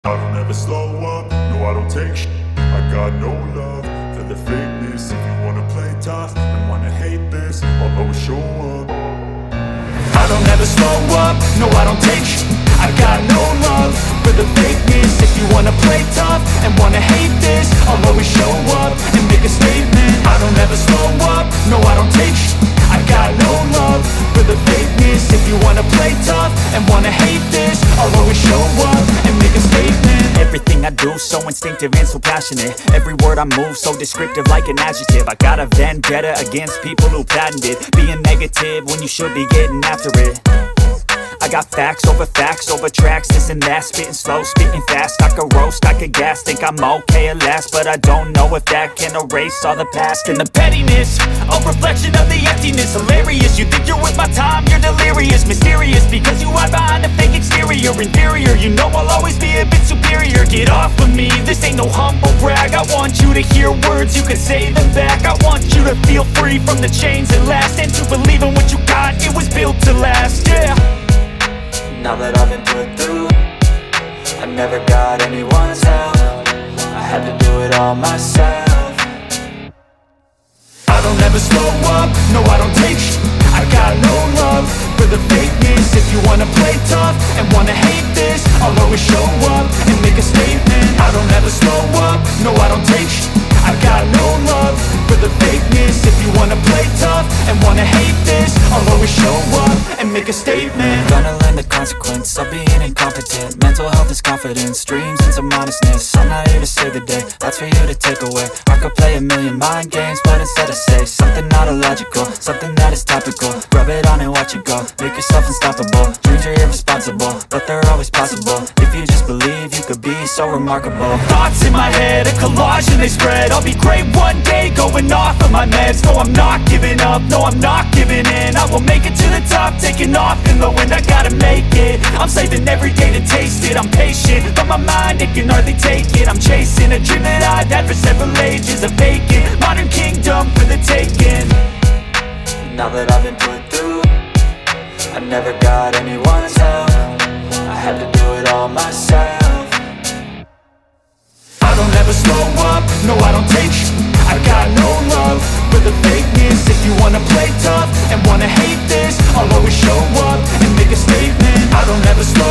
I don't ever slow up, no I don't take shit. I got no love for the fakeness. If you wanna play tough and wanna hate this, I'll always show up. I don't ever slow up, no I don't take shit. I got no love for the fakeness. If you wanna play tough and wanna hate this, I'll always show up and make a statement. I don't ever slow up, no I don't take shit. I got no love for the fakeness. If you wanna play tough and wanna hate this, I'll always show up and make a statement. Everything I do so instinctive and so passionate. Every word I move so descriptive like an adjective. I got a vendetta against people who patented being negative when you should be getting after it. I got facts over tracks, this and that. Spitting slow, spitting fast, I could roast, I could gas. Think I'm okay at last, but I don't know if that can erase all the past. And the pettiness, a reflection of the emptiness. Hilarious, you think you're with my time, you're delirious. Mysterious, because you hide behind a fake exterior. Inferior, you know I'll always be a bit superior. Get off of me, this ain't no humble brag. I want you to hear words, you can say them back. I want you to feel free from the chains that last, and to believe in what you got, it was built to last, yeah. Now that I've been put through, I never got anyone's help. I had to do it all myself. I don't ever slow up, no I don't take shit. I got no love for the fakeness. If you wanna play tough and wanna hate this, I'll always show up and make a statement. I don't ever slow up, no I don't take shit. I got no love for the fakeness. If you wanna play tough and wanna hate this, I'll always show up and make a statement. Gonna learn the consequence of being incompetent. Mental health is confidence, dreams and some honestness. I'm not here to save the day, that's for you to take away. I could play a million mind games, but instead I say something not illogical, something that is topical. Rub it on and watch it go, make yourself unstoppable. Dreams are irresponsible, but they're always possible. If you just believe, you could be so remarkable. Thoughts in my head, a collage and they spread. I'll be great one day, going off of my meds. No, I'm not giving up, no, I'm not giving in. I will make it to the top, taking off in the wind. I gotta make it, I'm saving every day to taste it. I'm patient, but my mind, it can hardly take it. I'm chasing a dream that I've had for several ages. A vacant, modern kingdom for the taking. Now that I've been put through, I never got anyone's help. I had to do it all myself. I don't ever slow up, no I don't take shit. I got no love for the fakeness. If you wanna play tough and wanna hate this, I'll always show up and make a statement. I don't ever slow